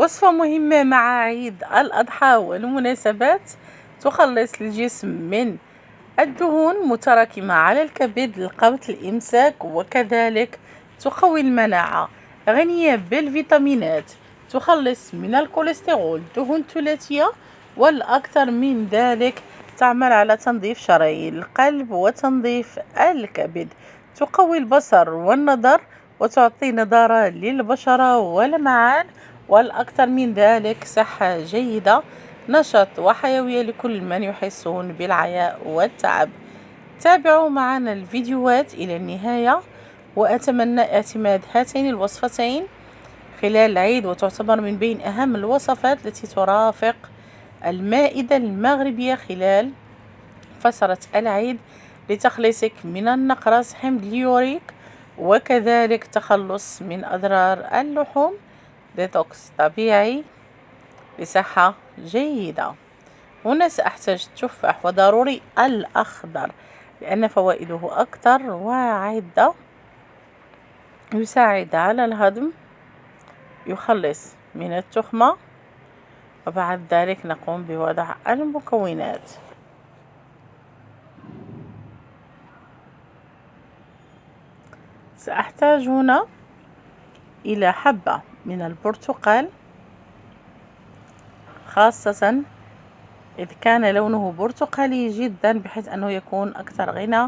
وصفة مهمة مع عيد الأضحى والمناسبات، تخلص الجسم من الدهون متراكمة على الكبد لقبل الإمساك، وكذلك تقوي المناعة، غنية بالفيتامينات، تخلص من الكوليسترول، دهون ثلاثية، والأكثر من ذلك تعمل على تنظيف شرايين القلب وتنظيف الكبد، تقوي البصر والنظر، وتعطي نضارة للبشرة واللمعان، والأكثر من ذلك صحة جيدة، نشاط وحيوية لكل من يحسون بالعياء والتعب. تابعوا معنا الفيديوهات إلى النهاية، وأتمنى اعتماد هاتين الوصفتين خلال العيد، وتعتبر من بين أهم الوصفات التي ترافق المائدة المغربية خلال فترة العيد لتخليصك من النقرس، حمض اليوريك، وكذلك تخلص من أضرار اللحوم، ديتوكس طبيعي بصحة جيدة. هنا سأحتاج التفاح، وضروري الأخضر لأن فوائده أكثر وعدة، يساعد على الهضم، يخلص من التخمة. وبعد ذلك نقوم بوضع المكونات. سأحتاج هنا إلى حبة من البرتقال، خاصة إذ كان لونه برتقالي جدا، بحيث أنه يكون أكثر غنى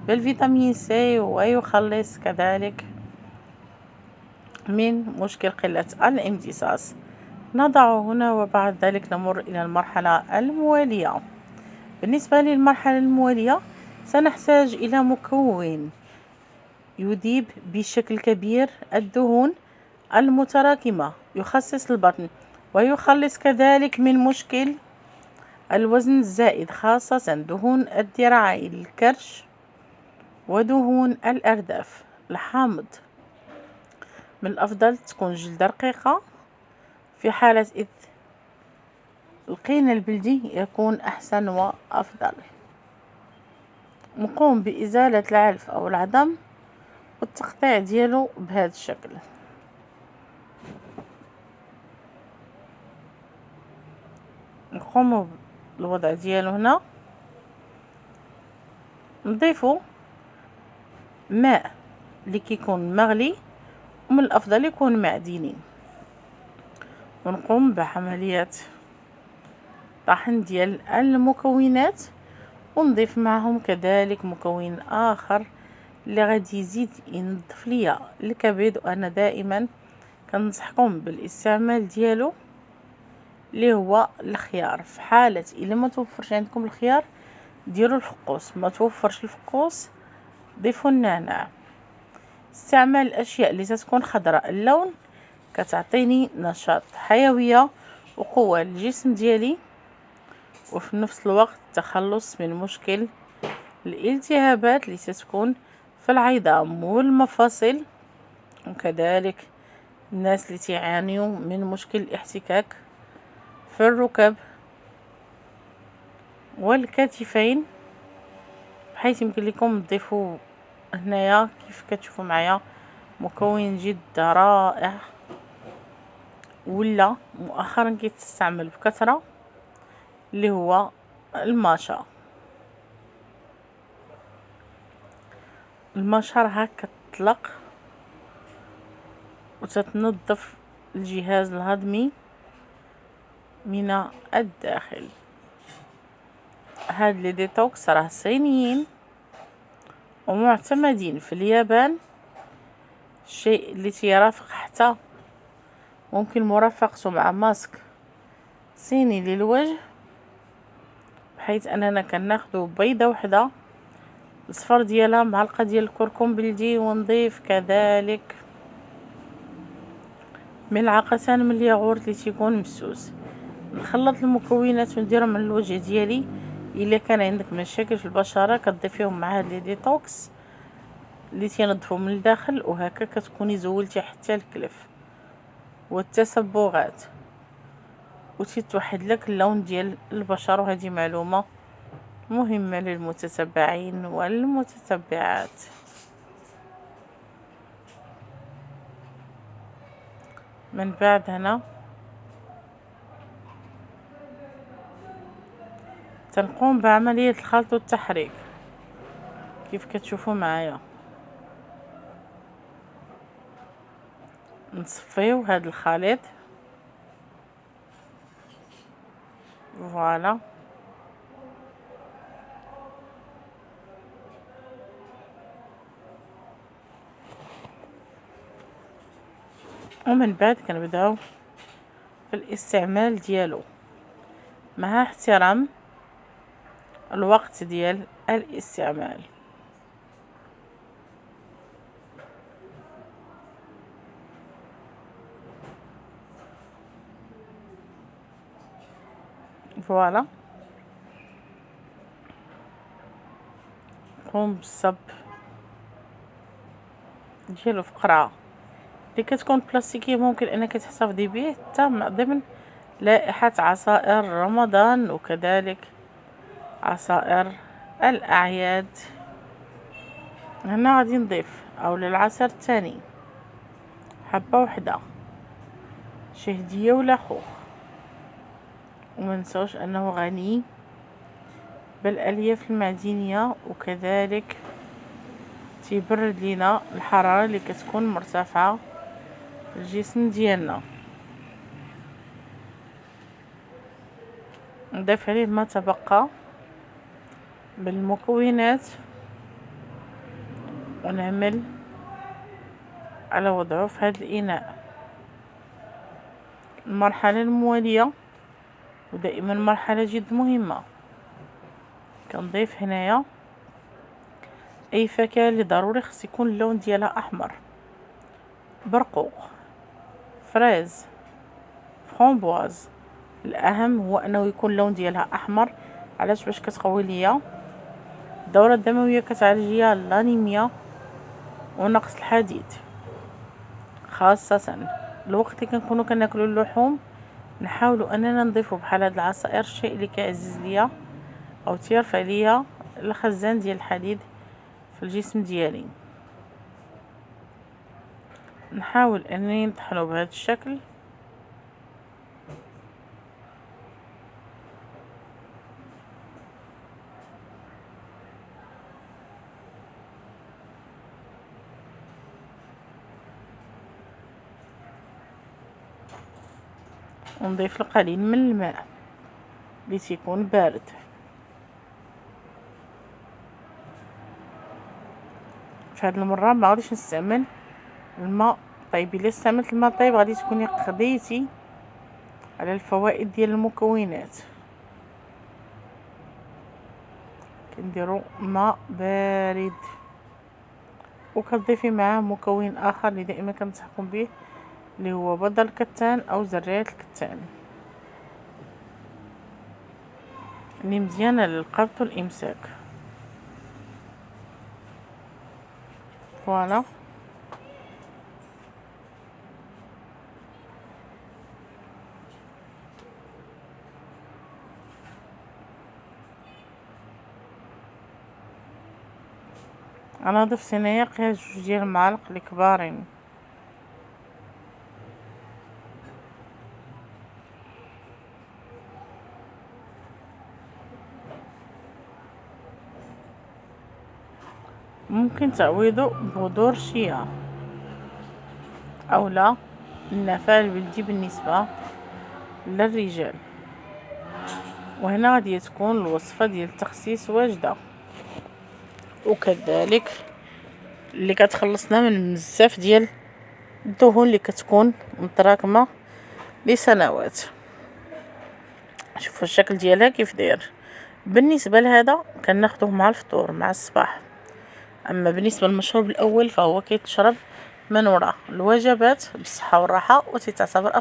بالفيتامين سي، ويخلص كذلك من مشكل قلة الامتصاص. نضعه هنا، وبعد ذلك نمر إلى المرحلة الموالية. بالنسبة للمرحلة الموالية سنحتاج إلى مكون يذيب بشكل كبير الدهون المتراكمة، يخسس البطن، ويخلص كذلك من مشكل الوزن الزائد، خاصة دهون الذراعين، الكرش، ودهون الأرداف. الحامض من الأفضل تكون جلدة رقيقة، في حالة إذ لقينا البلدي يكون أحسن وأفضل. نقوم بإزالة العلف أو العظم والتقطيع ديالو بهذا الشكل. نقوم بالوضع ديالو هنا، نضيفو ماء اللي كيكون مغلي، ومن الأفضل يكون معدني، ونقوم بعملية طحن ديال المكونات، ونضيف معهم كذلك مكون آخر اللي غادي يزيد ينظف ليا الكبد. وأنا دائما كنصحكم بالاستعمال ديالو اللي هو الخيار. في حالة إلا ما توفرش عندكم الخيار ديروا الفقوس، ما توفرش الفقوس ضيفوا النعناع. استعمال الأشياء اللي تكون خضراء اللون كتعطيني نشاط، حيوية، وقوة للجسم ديالي، وفي نفس الوقت تخلص من مشكل الالتهابات اللي تكون في العظام والمفاصل، وكذلك الناس اللي تعانيوا من مشكل الاحتكاك في الركب والكتفين، بحيث يمكن لكم تضيفوا هنايا كيف كتشوفوا معايا مكون جد رائع، ولا مؤخرا كيتستعمل بكثرة اللي هو الماشا. الماشا راها كتطلق وتتنظف الجهاز الهضمي من الداخل. هاد لي ديتوكس راه صينيين ومعتمدين في اليابان، الشيء اللي تيرافق حتى ممكن مرافقته مع ماسك صيني للوجه، بحيث اننا كناخدو بيضة وحدة الصفر ديالها، معلقة ديال الكركم بلدي، ونضيف كذلك ملعقتان من الياغورت اللي تيكون مسوس. نخلط المكونات ونديرهم من الوجه ديالي. الا كان عندك مشاكل في البشره كتضيفيهم مع هاد لي ديتوكس اللي تينظفوا من الداخل، وهكا كتكوني زولتي حتى الكلف والتصبغات، وتتوحد لك اللون ديال البشر. وهذه معلومه مهمه للمتتبعين والمتتبعات. من بعد هنا تنقوم بعملية الخلط والتحريك كيف كتشوفوا معايا. نصفيو هذا الخليط فوالا. ومن بعد كنبداو في الاستعمال ديالو مع احترام الوقت ديال الاستعمال. فوالا قوم بالصب ديالو في قرعه اللي كتكون بلاستيكيه، ممكن انك تحتفظي به حتى ضمن لائحة عصائر رمضان وكذلك عصائر الأعياد. هنا غادي نضيف او للعصير الثاني حبة وحدة شهدية ولا خوخ، وما نساوش انه غني بالالياف المعدنية وكذلك تيبرد لينا الحرارة اللي كتكون مرتفعة في الجسم ديالنا. نضيف عليه ما تبقى بالمكونات ونعمل على وضعه في هذا الإناء. المرحلة الموالية ودائما مرحلة جد مهمة، كنضيف هنايا اي فاكهة اللي ضروري خص يكون اللون ديالها احمر، برقوق، فريز، فرومبواز. الاهم هو انه يكون اللون ديالها احمر. علاش؟ باش كتقوي ليا الدورة الدموية، كتعالج ليا الانيميا ونقص الحديد. خاصة الوقت اللي كنكونوا كناكلوا اللحوم نحاولوا اننا نضيفوا بحال هاد العصائر، الشيء اللي كيعزز ليا او تيرفع ليا الخزان ديال الحديد في الجسم ديالي. نحاول انني نطحنه بهذا الشكل ونضيف القليل من الماء اللي تيكون بارد. في هذه المره ما غاديش نستعمل الماء طيب. الا استعملت الماء طيب غادي تكوني قضيتي على الفوائد ديال المكونات. كنديروا ماء بارد وكتضيفي معاه مكون اخر اللي دائما كنصحكم به اللي هو بودر الكتان او زريات الكتان اللي مزيانه للقبض والامساك. فوالا انا ضفت هنايا قياس 2 ديال المعالق الكبارين. ممكن تعويضه ببذور شيا او لا النافع البلدي بالنسبه للرجال. وهنا غادي تكون الوصفه ديال التخسيس واجده، وكذلك اللي كتخلصنا من بزاف ديال الدهون اللي كتكون متراكمه لسنوات. شوفوا الشكل ديالها كيف داير. بالنسبه لهذا كناخذوه مع الفطور مع الصباح، اما بالنسبه للمشروب الاول فهو كيتشرب من وراء الوجبات بالصحه والراحه وتعتبر